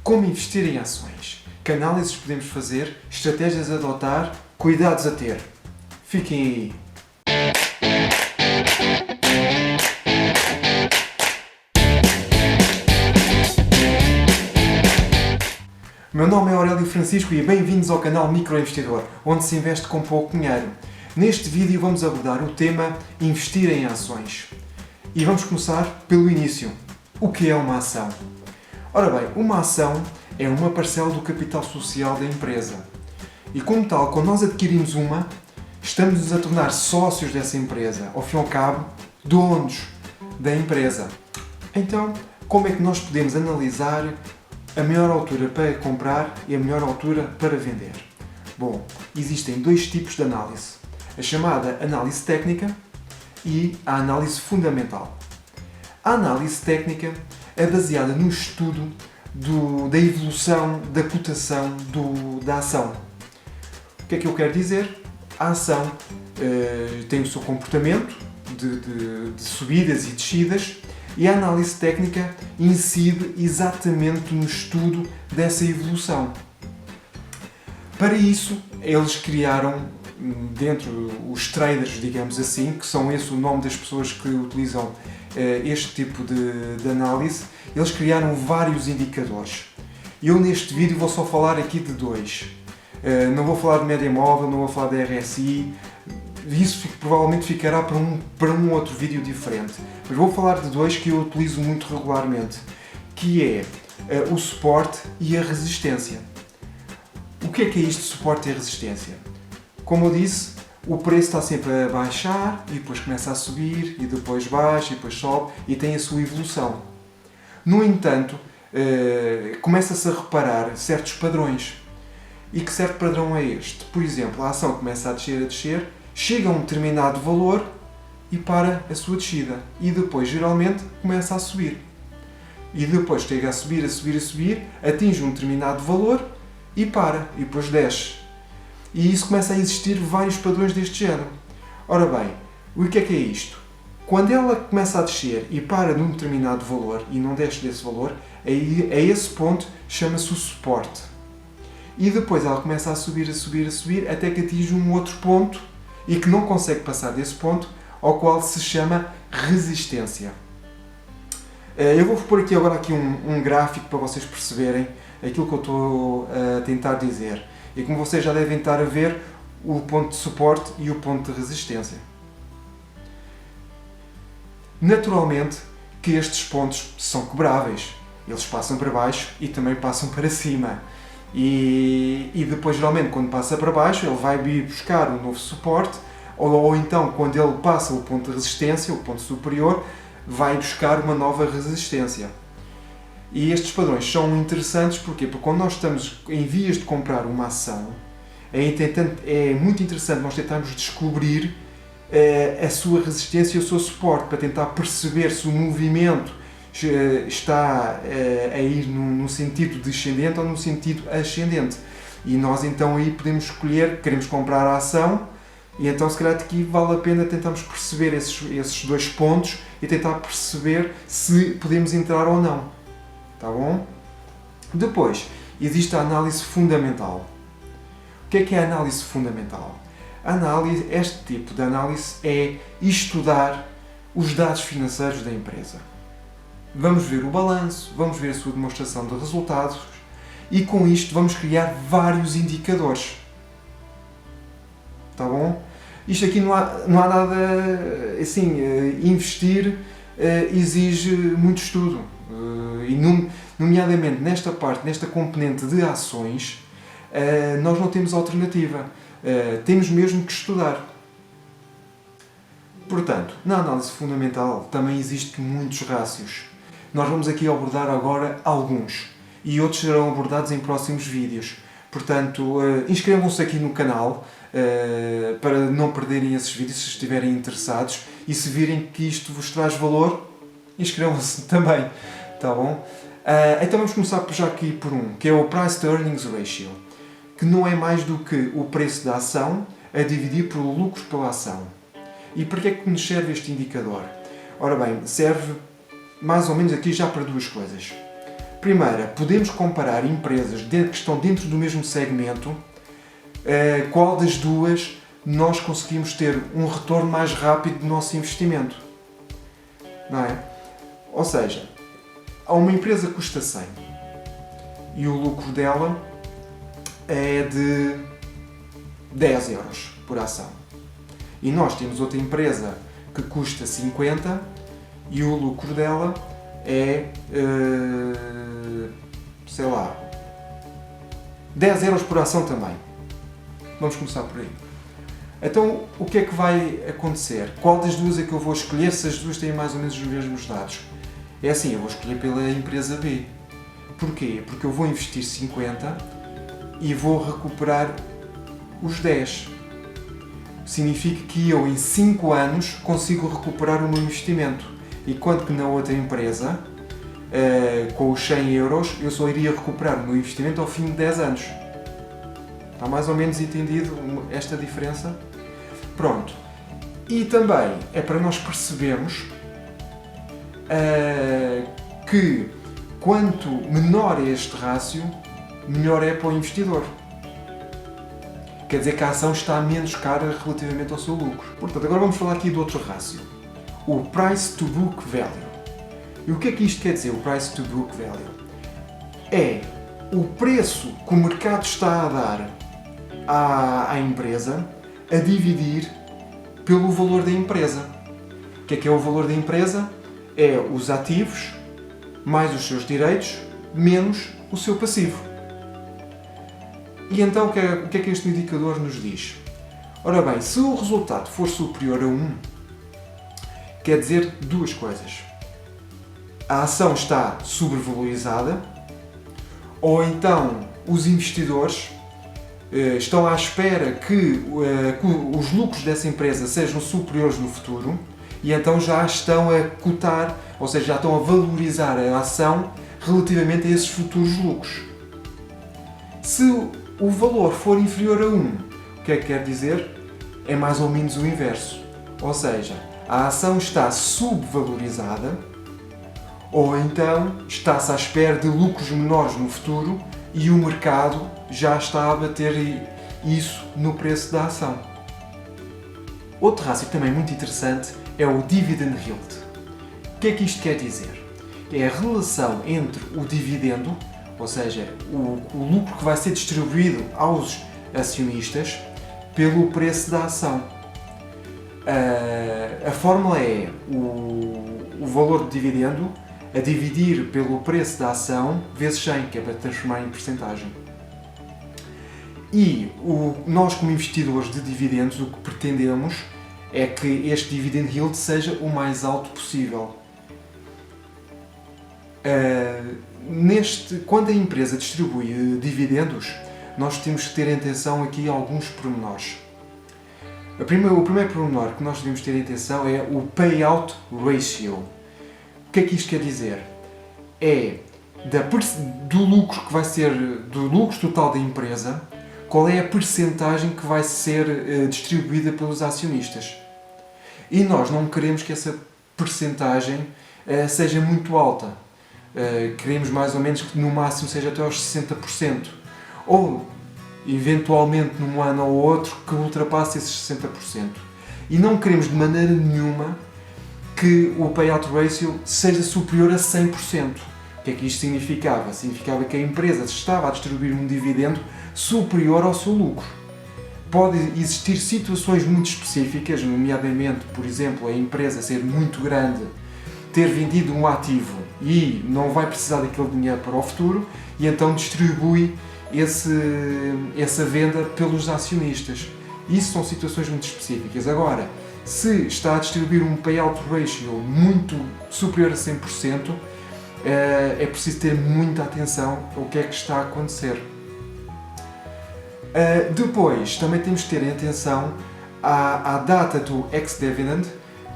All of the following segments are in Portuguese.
como investir em ações, que análises podemos fazer, estratégias a adotar, cuidados a ter. Fiquem aí! Meu nome é Aurélio Francisco e bem-vindos ao canal Microinvestidor, onde se investe com pouco dinheiro. Neste vídeo vamos abordar o tema investir em ações. E vamos começar pelo início. O que é uma ação? Ora bem, uma ação é uma parcela do capital social da empresa. E como tal, quando nós adquirimos uma, estamos-nos a tornar sócios dessa empresa, ao fim e ao cabo, donos da empresa. Então, como é que nós podemos analisar a melhor altura para comprar e a melhor altura para vender? Bom, existem dois tipos de análise. A chamada análise técnica e a análise fundamental. A análise técnica é baseada no estudo da evolução da cotação da ação. O que é que eu quero dizer? A ação tem o seu comportamento de subidas e descidas e a análise técnica incide exatamente no estudo dessa evolução. Para isso, eles criaram, dentro os traders, digamos assim, que são esse o nome das pessoas que utilizam este tipo de análise, eles criaram vários indicadores. Eu neste vídeo vou só falar aqui de dois. Não vou falar de média móvel, não vou falar da RSI, isso provavelmente ficará para um outro vídeo diferente. Mas vou falar de dois que eu utilizo muito regularmente, que é o suporte e a resistência. O que é isto, suporte e resistência? Como eu disse, o preço está sempre a baixar e depois começa a subir e depois baixa e depois sobe e tem a sua evolução. No entanto, começa-se a reparar certos padrões. E que certo padrão é este? Por exemplo, a ação começa a descer, chega a um determinado valor e para a sua descida. E depois, geralmente, começa a subir. E depois chega a subir, atinge um determinado valor e para. E depois desce. E isso começa a existir vários padrões deste género. Ora bem, o que é isto? Quando ela começa a descer e para num determinado valor e não desce desse valor, a esse ponto chama-se o suporte. E depois ela começa a subir, até que atinge um outro ponto e que não consegue passar desse ponto, ao qual se chama resistência. Eu vou pôr aqui agora um gráfico para vocês perceberem aquilo que eu estou a tentar dizer. E como vocês já devem estar a ver, o ponto de suporte e o ponto de resistência. Naturalmente que estes pontos são quebráveis. Eles passam para baixo e também passam para cima. E depois, geralmente, quando passa para baixo, ele vai vir buscar um novo suporte, ou então, quando ele passa o ponto de resistência, o ponto superior, vai buscar uma nova resistência. E estes padrões são interessantes porque quando nós estamos em vias de comprar uma ação, é muito interessante nós tentarmos descobrir a sua resistência e o seu suporte, para tentar perceber se o movimento está a ir no sentido descendente ou no sentido ascendente. E nós então aí podemos escolher, queremos comprar a ação, e então se calhar aqui vale a pena tentarmos perceber esses dois pontos e tentar perceber se podemos entrar ou não. Tá bom? Depois, existe a análise fundamental. O que é a análise fundamental? Este tipo de análise é estudar os dados financeiros da empresa. Vamos ver o balanço, vamos ver a sua demonstração de resultados e com isto vamos criar vários indicadores. Tá bom? Isto aqui não há nada assim, investir exige muito estudo. E nomeadamente nesta parte, nesta componente de ações, nós não temos alternativa. Temos mesmo que estudar. Portanto, na análise fundamental também existem muitos rácios. Nós vamos aqui abordar agora alguns e outros serão abordados em próximos vídeos. Portanto, inscrevam-se aqui no canal para não perderem esses vídeos se estiverem interessados, e se virem que isto vos traz valor, inscrevam-se também. Tá bom? Então vamos começar já aqui por que é o Price to Earnings Ratio, que não é mais do que o preço da ação a dividir pelo lucro pela ação. E para que é que nos serve este indicador? Ora bem, serve mais ou menos aqui já para duas coisas. Primeira, podemos comparar empresas que estão dentro do mesmo segmento, qual das duas nós conseguimos ter um retorno mais rápido do nosso investimento. Não é? Ou seja, há uma empresa que custa 100 e o lucro dela é de 10 euros por ação. E nós temos outra empresa que custa 50 e o lucro dela é, sei lá, 10 euros por ação também. Vamos começar por aí. Então, o que é que vai acontecer? Qual das duas é que eu vou escolher se as duas têm mais ou menos os mesmos dados? É assim, eu vou escolher pela empresa B. Porquê? Porque eu vou investir 50 e vou recuperar os 10. Significa que eu, em 5 anos, consigo recuperar o meu investimento. Enquanto que na outra empresa, com os 100 euros, eu só iria recuperar o meu investimento ao fim de 10 anos. Está mais ou menos entendido esta diferença? Pronto. E também é para nós percebermos que quanto menor é este rácio, melhor é para o investidor. Quer dizer que a ação está menos cara relativamente ao seu lucro. Portanto, agora vamos falar aqui do outro rácio. O Price to Book Value. E o que é que isto quer dizer, o Price to Book Value? É o preço que o mercado está a dar à empresa a dividir pelo valor da empresa. O que é o valor da empresa? É os ativos mais os seus direitos menos o seu passivo. E então o que é que este indicador nos diz? Ora bem, se o resultado for superior a 1, quer dizer duas coisas. A ação está sobrevalorizada, ou então os investidores estão à espera que os lucros dessa empresa sejam superiores no futuro e então já estão a cotar, ou seja, já estão a valorizar a ação relativamente a esses futuros lucros. Se o valor for inferior a 1, o que é que quer dizer? É mais ou menos o inverso. Ou seja, a ação está subvalorizada ou então está-se à espera de lucros menores no futuro e o mercado já está a bater isso no preço da ação. Outro rácio também muito interessante é o Dividend Yield. O que é que isto quer dizer? É a relação entre o dividendo, ou seja, o lucro que vai ser distribuído aos acionistas, pelo preço da ação. A fórmula é o valor de dividendo a dividir pelo preço da ação vezes 100, que é para transformar em percentagem. E nós, como investidores de dividendos, o que pretendemos é que este dividend yield seja o mais alto possível. Quando a empresa distribui dividendos, nós temos que ter em atenção aqui alguns pormenores. O primeiro pormenor que nós devemos ter em atenção é o payout ratio. O que é que isto quer dizer? É do lucro que vai ser, do lucro total da empresa, qual é a percentagem que vai ser distribuída pelos acionistas. E nós não queremos que essa percentagem seja muito alta. Queremos mais ou menos que no máximo seja até aos 60%. Ou, eventualmente, num ano ou outro, que ultrapasse esses 60%. E não queremos de maneira nenhuma que o payout ratio seja superior a 100%. O que é que isto significava? Significava que a empresa estava a distribuir um dividendo superior ao seu lucro. Pode existir situações muito específicas, nomeadamente, por exemplo, a empresa ser muito grande, ter vendido um ativo e não vai precisar daquele dinheiro para o futuro e então distribui essa venda pelos acionistas. Isso são situações muito específicas. Agora, se está a distribuir um payout ratio muito superior a 100%, é preciso ter muita atenção ao que é que está a acontecer. Depois, também temos que ter atenção à data do ex-dividend,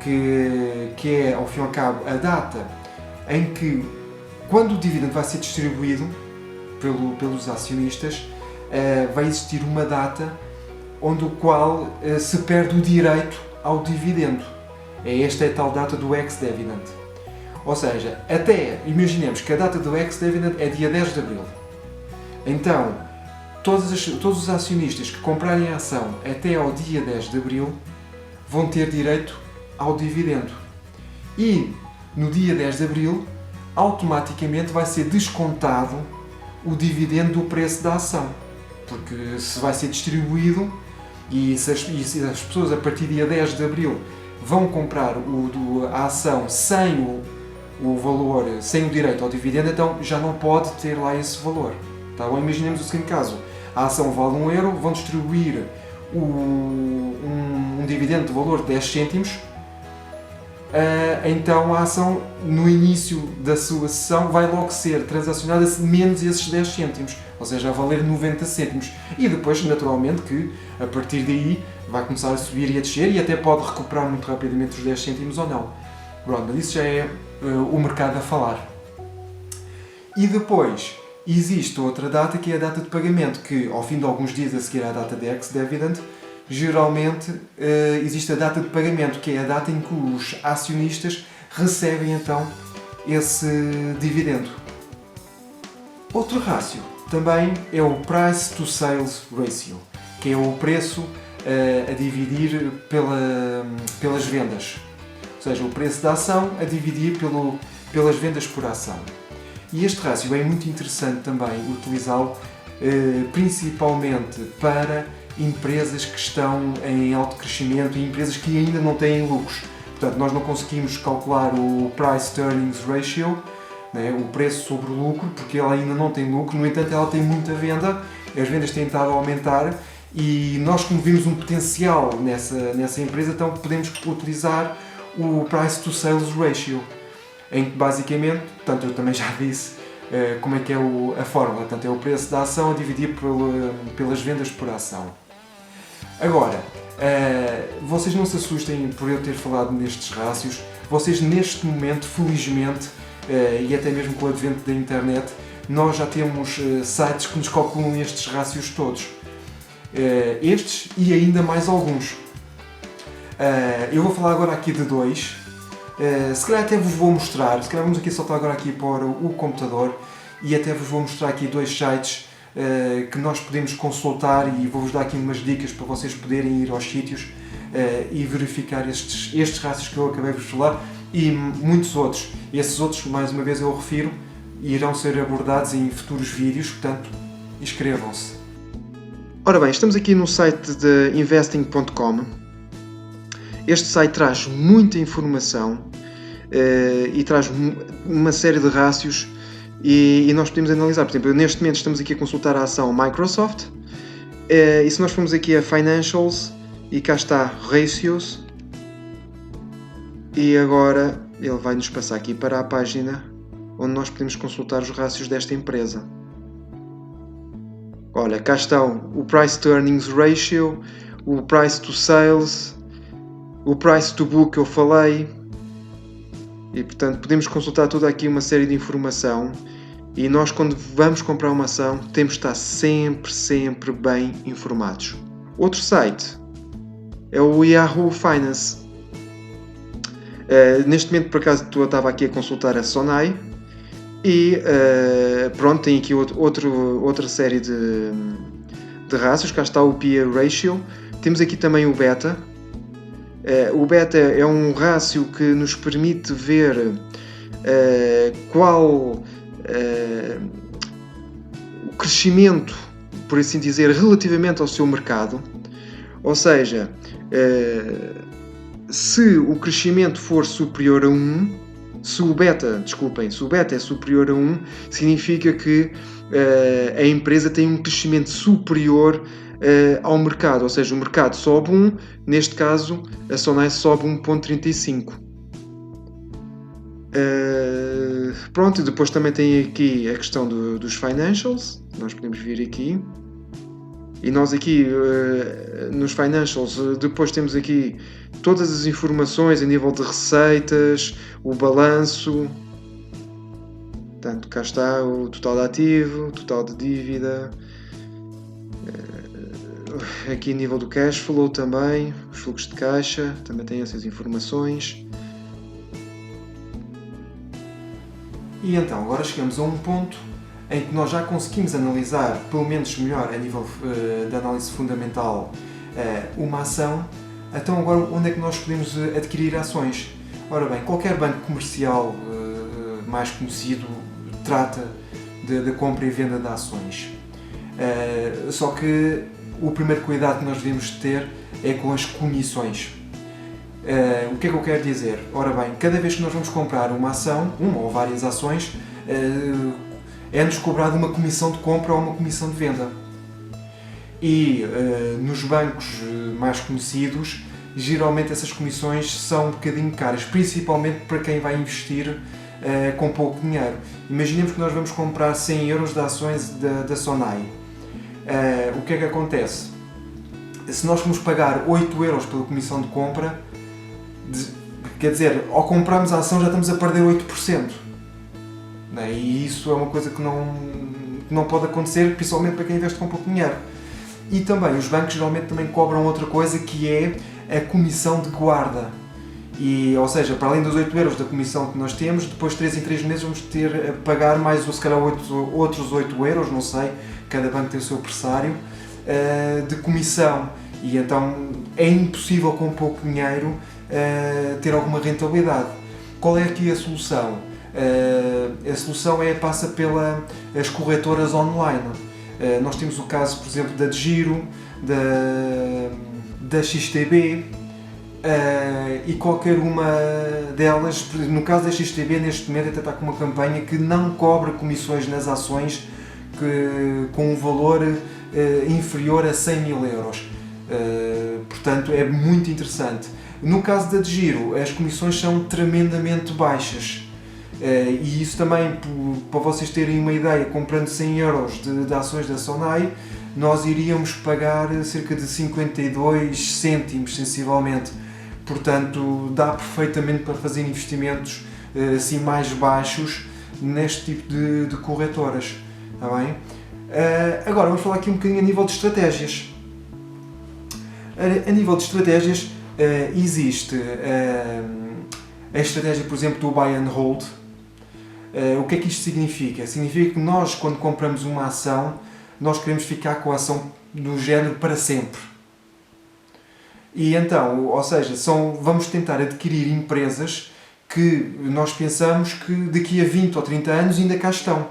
que é, ao fim e ao cabo, a data em que, quando o dividendo vai ser distribuído pelos acionistas, vai existir uma data onde o qual se perde o direito ao dividendo. Esta é a tal data do ex-dividend. Ou seja, até, imaginemos que a data do ex-dividend é dia 10 de Abril. Então, todos os acionistas que comprarem a ação até ao dia 10 de Abril vão ter direito ao dividendo. E no dia 10 de Abril, automaticamente vai ser descontado o dividendo do preço da ação. Porque se vai ser distribuído e se as pessoas a partir do dia 10 de Abril vão comprar a ação sem o valor, sem o direito ao dividendo, então já não pode ter lá esse valor. Tá bom? Imaginemos o seguinte caso: a ação vale 1 euro, vão distribuir um dividendo de valor de 10 cêntimos, então a ação no início da sua sessão vai logo ser transacionada menos esses 10 cêntimos, ou seja, a valer 90 cêntimos. E depois, naturalmente, que a partir daí vai começar a subir e a descer e até pode recuperar muito rapidamente os 10 cêntimos ou não. Pronto, mas isso já é o mercado a falar. E depois existe outra data, que é a data de pagamento, que ao fim de alguns dias a seguir à data de ex-dividend, geralmente existe a data de pagamento, que é a data em que os acionistas recebem então esse dividendo. Outro rácio também é o Price to Sales Ratio, que é o preço a dividir pelas vendas. Ou seja, o preço da ação a dividir pelas vendas por ação. E este rácio é muito interessante também utilizá-lo principalmente para empresas que estão em alto crescimento e empresas que ainda não têm lucros. Portanto, nós não conseguimos calcular o Price to Earnings Ratio, né, o preço sobre o lucro, porque ela ainda não tem lucro. No entanto, ela tem muita venda, as vendas têm estado a aumentar e nós, como vimos um potencial nessa empresa, então podemos utilizar o Price to Sales Ratio, em que basicamente, portanto, eu também já disse como é que é a fórmula, portanto, é o preço da ação a dividir pelas vendas por ação. Agora, vocês não se assustem por eu ter falado nestes rácios, vocês neste momento, felizmente, e até mesmo com o advento da internet, nós já temos sites que nos calculam estes rácios todos. Estes e ainda mais alguns. Eu vou falar agora aqui de dois. Se calhar até vos vou mostrar, se calhar vamos aqui soltar agora aqui para o computador e até vos vou mostrar aqui dois sites que nós podemos consultar e vou-vos dar aqui umas dicas para vocês poderem ir aos sítios e verificar estes rácios que eu acabei de vos falar e muitos outros. Esses outros, mais uma vez eu refiro, irão ser abordados em futuros vídeos, portanto, inscrevam-se. Ora bem, estamos aqui no site de investing.com. Este site traz muita informação e traz uma série de rácios e nós podemos analisar. Por exemplo, neste momento estamos aqui a consultar a ação Microsoft e se nós formos aqui a Financials e cá está Ratios e agora ele vai nos passar aqui para a página onde nós podemos consultar os rácios desta empresa. Olha, cá estão o Price to Earnings Ratio, o Price to Sales, o Price to Book que eu falei e portanto podemos consultar toda aqui uma série de informação e nós quando vamos comprar uma ação temos de estar sempre bem informados. Outro site é o Yahoo Finance. Neste momento por acaso eu estava aqui a consultar a Sonai e pronto, tem aqui outra série de rácios. Cá está o PE Ratio, temos aqui também o Beta. O beta é um rácio que nos permite ver qual o crescimento, por assim dizer, relativamente ao seu mercado. Ou seja, se o crescimento for superior a 1, se o beta é superior a 1, significa que a empresa tem um crescimento superior ao mercado, ou seja, o mercado sobe 1, neste caso a Sonai sobe 1.35. Pronto, e depois também tem aqui a questão dos financials, nós podemos vir aqui e nós aqui nos financials depois temos aqui todas as informações a nível de receitas, o balanço, portanto cá está o total de ativo, o total de dívida, aqui a nível do cash flow também, os fluxos de caixa, também tem essas informações. E então, agora chegamos a um ponto em que nós já conseguimos analisar, pelo menos melhor a nível de análise fundamental, uma ação. Então agora onde é que nós podemos adquirir ações? Ora bem, qualquer banco comercial mais conhecido trata da compra e venda de ações. Só que o primeiro cuidado que nós devemos ter é com as comissões. O que é que eu quero dizer? Ora bem, cada vez que nós vamos comprar uma ação, uma ou várias ações, é-nos cobrada uma comissão de compra ou uma comissão de venda. E nos bancos mais conhecidos, geralmente essas comissões são um bocadinho caras, principalmente para quem vai investir com pouco dinheiro. Imaginemos que nós vamos comprar 100 euros de ações da Sonai. O que é que acontece? Se nós formos pagar 8 euros pela comissão de compra, quer dizer, ao comprarmos a ação já estamos a perder 8%. E isso é uma coisa que não pode acontecer, principalmente para quem investe com pouco dinheiro. E também, os bancos geralmente também cobram outra coisa, que é a comissão de guarda. Ou seja, para além dos 8 euros da comissão que nós temos, depois de 3 em 3 meses vamos ter a pagar mais, se calhar, outros 8 euros, não sei, cada banco tem o seu pressário, de comissão. E então é impossível com pouco dinheiro ter alguma rentabilidade. Qual é aqui a solução? A solução passa pelas corretoras online. Nós temos o caso, por exemplo, da DEGIRO, da XTB, e qualquer uma delas. No caso da XTB, neste momento até está com uma campanha que não cobra comissões nas ações com um valor inferior a 100 mil euros. Portanto, é muito interessante. No caso da DEGIRO, as comissões são tremendamente baixas. E isso também, para vocês terem uma ideia, comprando 100 euros de ações da Sonai, nós iríamos pagar cerca de 52 cêntimos, sensivelmente. Portanto, dá perfeitamente para fazer investimentos assim mais baixos neste tipo de corretoras. Está bem? Agora, vamos falar aqui um bocadinho a nível de estratégias. A nível de estratégias, existe a estratégia, por exemplo, do buy and hold. O que é que isto significa? Significa que nós, quando compramos uma ação, nós queremos ficar com a ação do género para sempre. E então, ou seja, vamos tentar adquirir empresas que nós pensamos que daqui a 20 ou 30 anos ainda cá estão.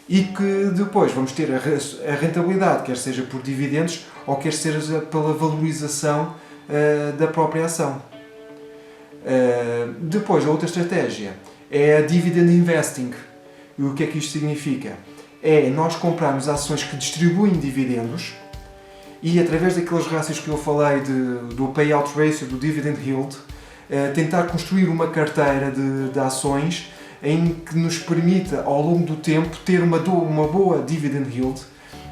E que depois vamos ter a rentabilidade, quer seja por dividendos ou quer seja pela valorização da própria ação. Depois, a outra estratégia é a dividend investing. E o que é que isto significa? É nós comprarmos ações que distribuem dividendos e, através daqueles rácios que eu falei do payout ratio, do dividend yield, tentar construir uma carteira de ações em que nos permita, ao longo do tempo, ter uma boa dividend yield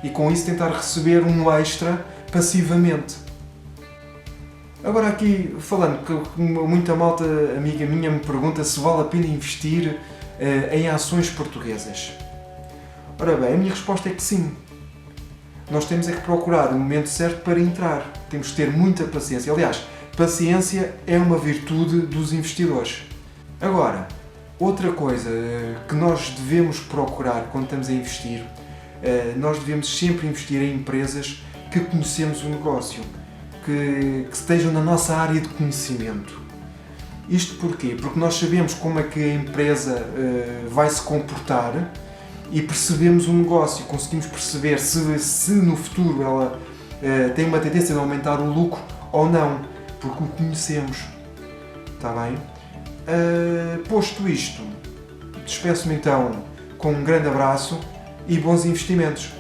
e, com isso, tentar receber um extra passivamente. Agora aqui, falando que muita malta amiga minha me pergunta se vale a pena investir em ações portuguesas. Ora bem, a minha resposta é que sim. Nós temos é que procurar o momento certo para entrar. Temos que ter muita paciência. Aliás, paciência é uma virtude dos investidores. Agora, outra coisa que nós devemos procurar quando estamos a investir, nós devemos sempre investir em empresas que conhecemos o negócio, que estejam na nossa área de conhecimento. Isto porquê? Porque nós sabemos como é que a empresa vai se comportar e percebemos o negócio, conseguimos perceber se no futuro ela tem uma tendência de aumentar o lucro ou não, porque o conhecemos. Está bem? Posto isto, despeço-me então com um grande abraço e bons investimentos.